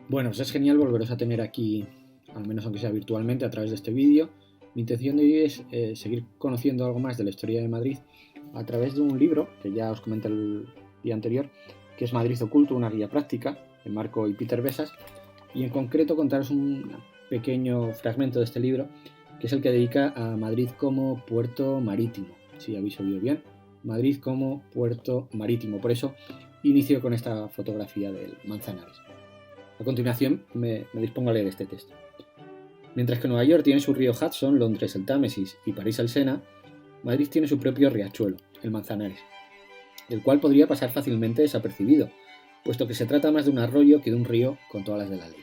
Bueno, pues es genial volveros a tener aquí, al menos aunque sea virtualmente, a través de este vídeo. Mi intención de hoy es seguir conociendo algo más de la historia de Madrid a través de un libro que ya os comenté el día anterior, que es Madrid Oculto, una guía práctica, de Marco y Peter Besas, y en concreto contaros un pequeño fragmento de este libro, que es el que dedica a Madrid como puerto marítimo. Si habéis oído bien, Madrid como puerto marítimo. Por eso inicio con esta fotografía del Manzanares. A continuación me dispongo a leer este texto. Mientras que Nueva York tiene su río Hudson, Londres el Támesis y París el Sena, Madrid tiene su propio riachuelo, el Manzanares, el cual podría pasar fácilmente desapercibido, puesto que se trata más de un arroyo que de un río con todas las de la ley.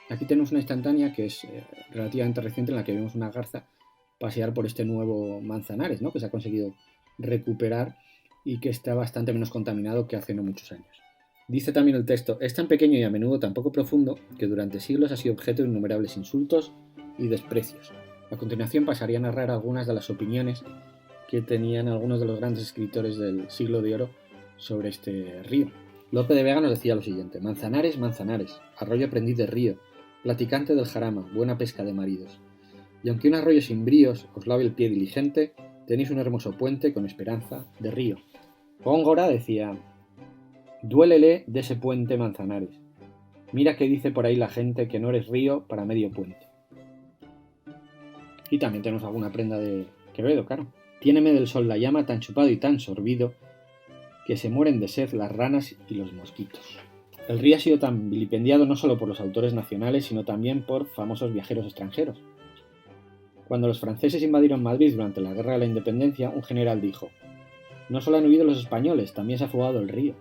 Aquí tenemos una instantánea que es relativamente reciente, en la que vemos una garza pasear por este nuevo Manzanares, ¿no?, que se ha conseguido recuperar y que está bastante menos contaminado que hace no muchos años. Dice también el texto: es tan pequeño y a menudo tan poco profundo que durante siglos ha sido objeto de innumerables insultos y desprecios. A continuación pasaré a narrar algunas de las opiniones que tenían algunos de los grandes escritores del siglo de oro sobre este río. Lope de Vega nos decía lo siguiente: Manzanares, Manzanares, arroyo aprendiz de río, platicante del jarama, buena pesca de maridos. Y aunque un arroyo sin bríos os lave el pie diligente, tenéis un hermoso puente con esperanza de río. Góngora decía: duélele de ese puente Manzanares. Mira que dice por ahí la gente que no eres río para medio puente. Y también tenemos alguna prenda de Quevedo, claro. Tiéneme del sol la llama tan chupado y tan sorbido que se mueren de sed las ranas y los mosquitos. El río ha sido tan vilipendiado no solo por los autores nacionales, sino también por famosos viajeros extranjeros. Cuando los franceses invadieron Madrid durante la Guerra de la Independencia, un general dijo: no solo han huido los españoles, también se ha fugado el río.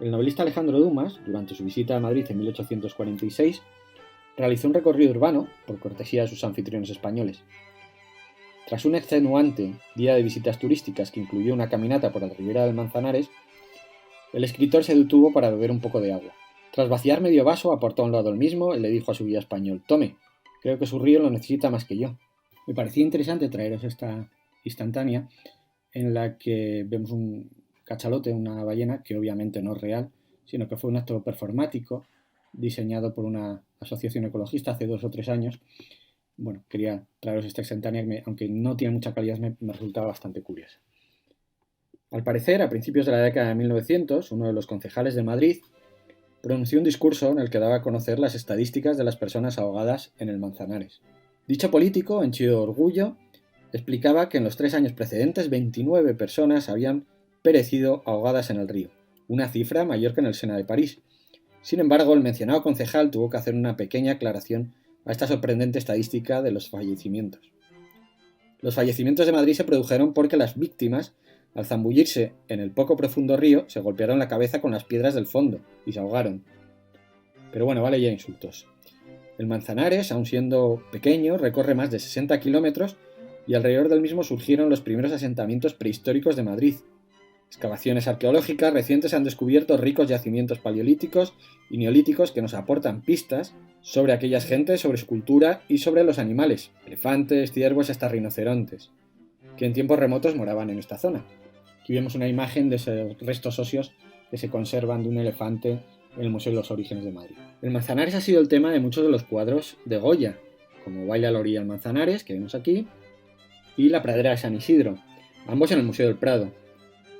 El novelista Alejandro Dumas, durante su visita a Madrid en 1846, realizó un recorrido urbano por cortesía de sus anfitriones españoles. Tras un extenuante día de visitas turísticas que incluyó una caminata por la ribera del Manzanares, el escritor se detuvo para beber un poco de agua. Tras vaciar medio vaso, aportó a un lado el mismo y le dijo a su guía español: tome, creo que su río lo necesita más que yo. Me parecía interesante traeros esta instantánea en la que vemos un cachalote, una ballena, que obviamente no es real, sino que fue un acto performático diseñado por una asociación ecologista hace 2 o 3 años. Bueno, quería traeros esta instantánea que, aunque no tiene mucha calidad, me resultaba bastante curiosa. Al parecer, a principios de la década de 1900, uno de los concejales de Madrid pronunció un discurso en el que daba a conocer las estadísticas de las personas ahogadas en el Manzanares. Dicho político, henchido de orgullo, explicaba que en los 3 años precedentes 29 personas habían perecido ahogadas en el río, una cifra mayor que en el Sena de París. Sin embargo, el mencionado concejal tuvo que hacer una pequeña aclaración a esta sorprendente estadística de los fallecimientos. Los fallecimientos de Madrid se produjeron porque las víctimas, al zambullirse en el poco profundo río, se golpearon la cabeza con las piedras del fondo y se ahogaron. Pero bueno, vale ya insultos. El Manzanares, aun siendo pequeño, recorre más de 60 kilómetros y alrededor del mismo surgieron los primeros asentamientos prehistóricos de Madrid. Excavaciones arqueológicas recientes han descubierto ricos yacimientos paleolíticos y neolíticos que nos aportan pistas sobre aquellas gentes, sobre su cultura y sobre los animales, elefantes, ciervos y hasta rinocerontes, que en tiempos remotos moraban en esta zona. Aquí vemos una imagen de esos restos óseos que se conservan de un elefante en el Museo de los Orígenes de Madrid. El Manzanares ha sido el tema de muchos de los cuadros de Goya, como Baila a la orilla del Manzanares, que vemos aquí, y La pradera de San Isidro, ambos en el Museo del Prado.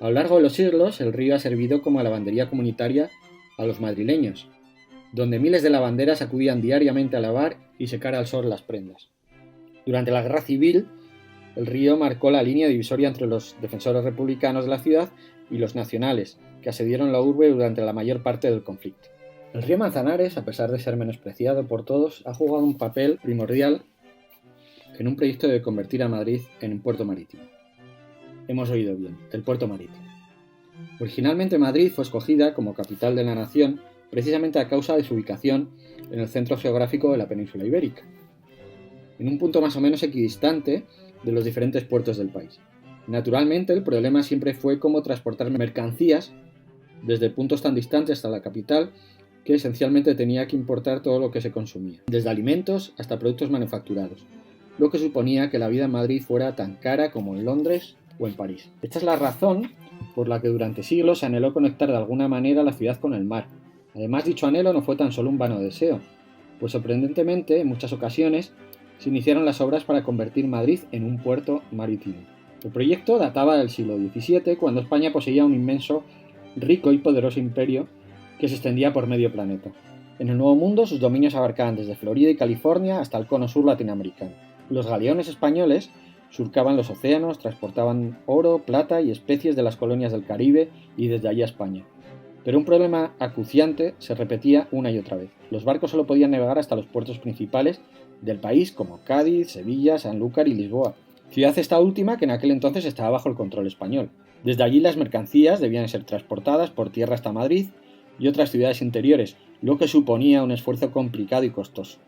A lo largo de los siglos, el río ha servido como lavandería comunitaria a los madrileños, donde miles de lavanderas acudían diariamente a lavar y secar al sol las prendas. Durante la Guerra Civil, el río marcó la línea divisoria entre los defensores republicanos de la ciudad y los nacionales, que asedieron la urbe durante la mayor parte del conflicto. El río Manzanares, a pesar de ser menospreciado por todos, ha jugado un papel primordial en un proyecto de convertir a Madrid en un puerto marítimo. Hemos oído bien, el puerto marítimo. Originalmente Madrid fue escogida como capital de la nación precisamente a causa de su ubicación en el centro geográfico de la península ibérica, en un punto más o menos equidistante de los diferentes puertos del país. Naturalmente, el problema siempre fue cómo transportar mercancías desde puntos tan distantes hasta la capital, que esencialmente tenía que importar todo lo que se consumía, desde alimentos hasta productos manufacturados, lo que suponía que la vida en Madrid fuera tan cara como en Londres o en París. Esta es la razón por la que durante siglos se anheló conectar de alguna manera la ciudad con el mar. Además, dicho anhelo no fue tan solo un vano deseo, pues sorprendentemente, en muchas ocasiones, se iniciaron las obras para convertir Madrid en un puerto marítimo. El proyecto databa del siglo XVII, cuando España poseía un inmenso, rico y poderoso imperio que se extendía por medio planeta. En el Nuevo Mundo sus dominios abarcaban desde Florida y California hasta el cono sur latinoamericano. Los galeones españoles surcaban los océanos, transportaban oro, plata y especies de las colonias del Caribe y desde allí a España. Pero un problema acuciante se repetía una y otra vez. Los barcos solo podían navegar hasta los puertos principales del país, como Cádiz, Sevilla, Sanlúcar y Lisboa, ciudad esta última que en aquel entonces estaba bajo el control español. Desde allí las mercancías debían ser transportadas por tierra hasta Madrid y otras ciudades interiores, lo que suponía un esfuerzo complicado y costoso.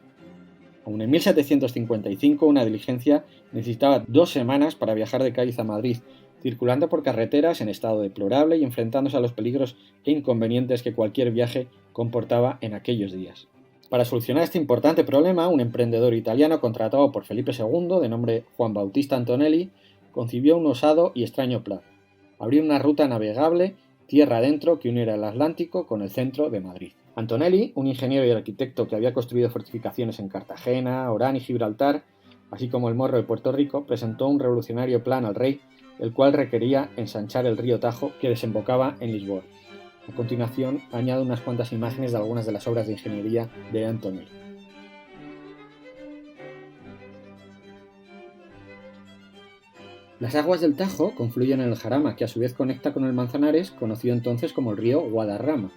Aún en 1755 una diligencia necesitaba 2 semanas para viajar de Cádiz a Madrid, circulando por carreteras en estado deplorable y enfrentándose a los peligros e inconvenientes que cualquier viaje comportaba en aquellos días. Para solucionar este importante problema, un emprendedor italiano contratado por Felipe II, de nombre Juan Bautista Antonelli, concibió un osado y extraño plan: abrir una ruta navegable tierra adentro que uniera el Atlántico con el centro de Madrid. Antonelli, un ingeniero y arquitecto que había construido fortificaciones en Cartagena, Orán y Gibraltar, así como el Morro de Puerto Rico, presentó un revolucionario plan al rey, el cual requería ensanchar el río Tajo que desembocaba en Lisboa. A continuación, añado unas cuantas imágenes de algunas de las obras de ingeniería de Antonelli. Las aguas del Tajo confluyen en el Jarama, que a su vez conecta con el Manzanares, conocido entonces como el río Guadarrama.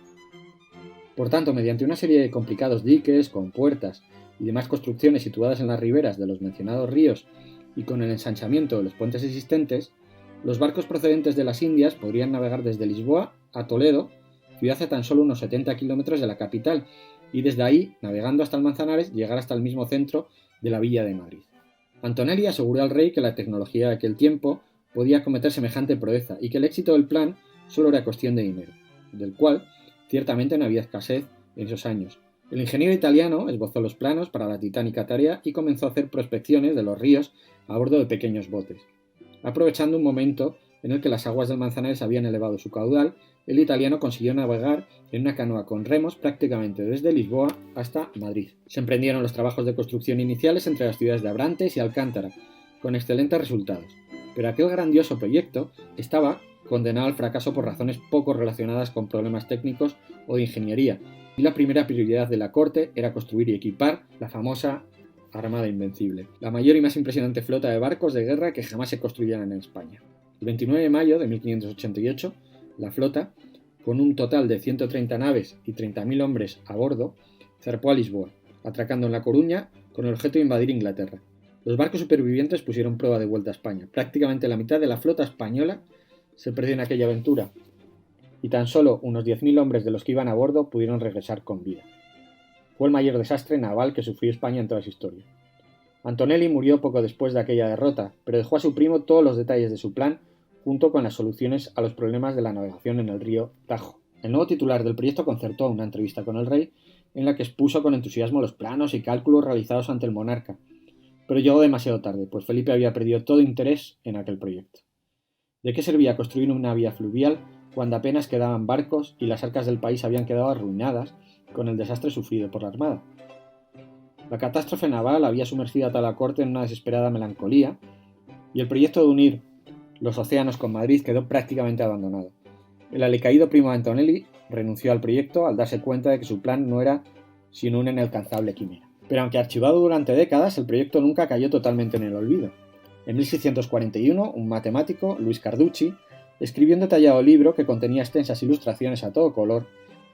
Por tanto, mediante una serie de complicados diques, compuertas y demás construcciones situadas en las riberas de los mencionados ríos y con el ensanchamiento de los puentes existentes, los barcos procedentes de las Indias podrían navegar desde Lisboa a Toledo, ciudad a tan solo unos 70 kilómetros de la capital, y desde ahí, navegando hasta el Manzanares, llegar hasta el mismo centro de la villa de Madrid. Antonelli aseguró al rey que la tecnología de aquel tiempo podía acometer semejante proeza y que el éxito del plan solo era cuestión de dinero, del cual ciertamente no había escasez en esos años. El ingeniero italiano esbozó los planos para la titánica tarea y comenzó a hacer prospecciones de los ríos a bordo de pequeños botes. Aprovechando un momento en el que las aguas del Manzanares habían elevado su caudal, el italiano consiguió navegar en una canoa con remos prácticamente desde Lisboa hasta Madrid. Se emprendieron los trabajos de construcción iniciales entre las ciudades de Abrantes y Alcántara, con excelentes resultados. Pero aquel grandioso proyecto estaba condenado al fracaso por razones poco relacionadas con problemas técnicos o de ingeniería, y la primera prioridad de la corte era construir y equipar la famosa Armada Invencible, la mayor y más impresionante flota de barcos de guerra que jamás se construyeran en España. El 29 de mayo de 1588, la flota, con un total de 130 naves y 30.000 hombres a bordo, zarpó a Lisboa, atracando en La Coruña con el objeto de invadir Inglaterra. Los barcos supervivientes pusieron prueba de vuelta a España. Prácticamente la mitad de la flota española se perdió en aquella aventura, y tan solo unos 10.000 hombres de los que iban a bordo pudieron regresar con vida. Fue el mayor desastre naval que sufrió España en toda su historia. Antonelli murió poco después de aquella derrota, pero dejó a su primo todos los detalles de su plan, junto con las soluciones a los problemas de la navegación en el río Tajo. El nuevo titular del proyecto concertó una entrevista con el rey, en la que expuso con entusiasmo los planos y cálculos realizados ante el monarca, pero llegó demasiado tarde, pues Felipe había perdido todo interés en aquel proyecto. ¿De qué servía construir una vía fluvial cuando apenas quedaban barcos y las arcas del país habían quedado arruinadas con el desastre sufrido por la Armada? La catástrofe naval había sumergido a toda la corte en una desesperada melancolía, y el proyecto de unir los océanos con Madrid quedó prácticamente abandonado. El alicaído primo de Antonelli renunció al proyecto al darse cuenta de que su plan no era sino una inalcanzable quimera. Pero aunque archivado durante décadas, el proyecto nunca cayó totalmente en el olvido. En 1641, un matemático, Luis Carducci, escribió un detallado libro que contenía extensas ilustraciones a todo color,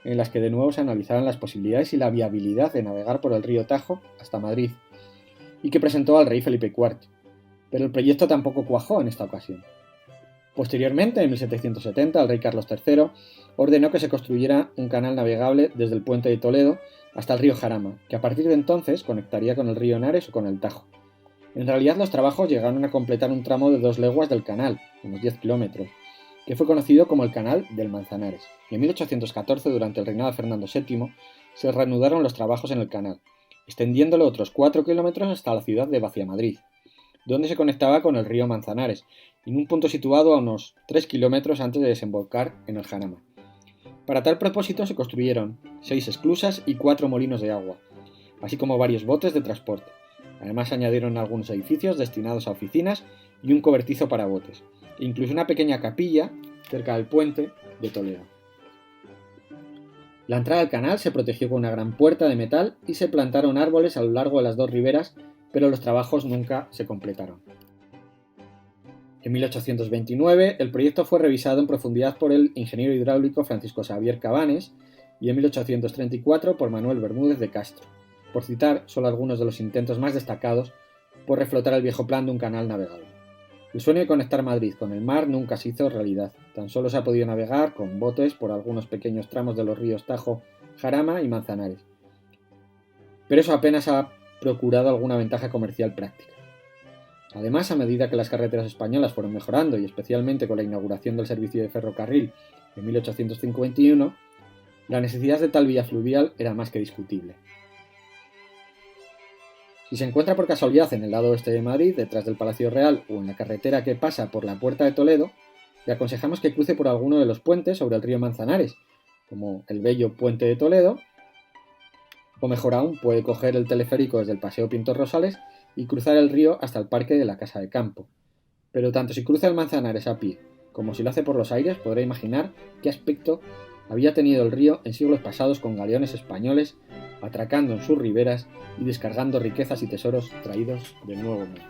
en las que de nuevo se analizaban las posibilidades y la viabilidad de navegar por el río Tajo hasta Madrid, y que presentó al rey Felipe IV. Pero el proyecto tampoco cuajó en esta ocasión. Posteriormente, en 1770, el rey Carlos III ordenó que se construyera un canal navegable desde el puente de Toledo hasta el río Jarama, que a partir de entonces conectaría con el río Henares o con el Tajo. En realidad los trabajos llegaron a completar un tramo de 2 leguas del canal, unos 10 kilómetros, que fue conocido como el Canal del Manzanares. Y en 1814, durante el reinado de Fernando VII, se reanudaron los trabajos en el canal, extendiéndolo otros 4 kilómetros hasta la ciudad de Vaciamadrid, donde se conectaba con el río Manzanares, en un punto situado a unos 3 kilómetros antes de desembocar en el Jarama. Para tal propósito se construyeron 6 esclusas y 4 molinos de agua, así como varios botes de transporte. Además se añadieron algunos edificios destinados a oficinas y un cobertizo para botes, e incluso una pequeña capilla cerca del puente de Toledo. La entrada al canal se protegió con una gran puerta de metal y se plantaron árboles a lo largo de las dos riberas, pero los trabajos nunca se completaron. En 1829 el proyecto fue revisado en profundidad por el ingeniero hidráulico Francisco Xavier Cabanes y en 1834 por Manuel Bermúdez de Castro, por citar solo algunos de los intentos más destacados por reflotar el viejo plan de un canal navegable. El sueño de conectar Madrid con el mar nunca se hizo realidad, tan solo se ha podido navegar con botes por algunos pequeños tramos de los ríos Tajo, Jarama y Manzanares. Pero eso apenas ha procurado alguna ventaja comercial práctica. Además, a medida que las carreteras españolas fueron mejorando, y especialmente con la inauguración del servicio de ferrocarril en 1851, la necesidad de tal vía fluvial era más que discutible. Si se encuentra por casualidad en el lado oeste de Madrid, detrás del Palacio Real o en la carretera que pasa por la Puerta de Toledo, le aconsejamos que cruce por alguno de los puentes sobre el río Manzanares, como el bello Puente de Toledo, o mejor aún, puede coger el teleférico desde el Paseo Pintor Rosales y cruzar el río hasta el Parque de la Casa de Campo. Pero tanto si cruza el Manzanares a pie como si lo hace por los aires, podrá imaginar qué aspecto había tenido el río en siglos pasados con galeones españoles atracando en sus riberas y descargando riquezas y tesoros traídos del Nuevo Mundo.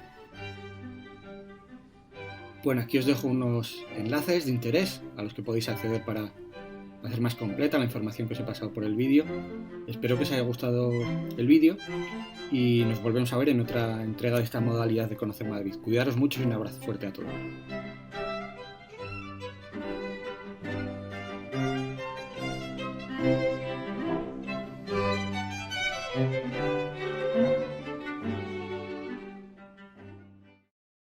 Bueno, aquí os dejo unos enlaces de interés a los que podéis acceder para hacer más completa la información que os he pasado por el vídeo. Espero que os haya gustado el vídeo y nos volvemos a ver en otra entrega de esta modalidad de Conocer Madrid. Cuidaros mucho y un abrazo fuerte a todos.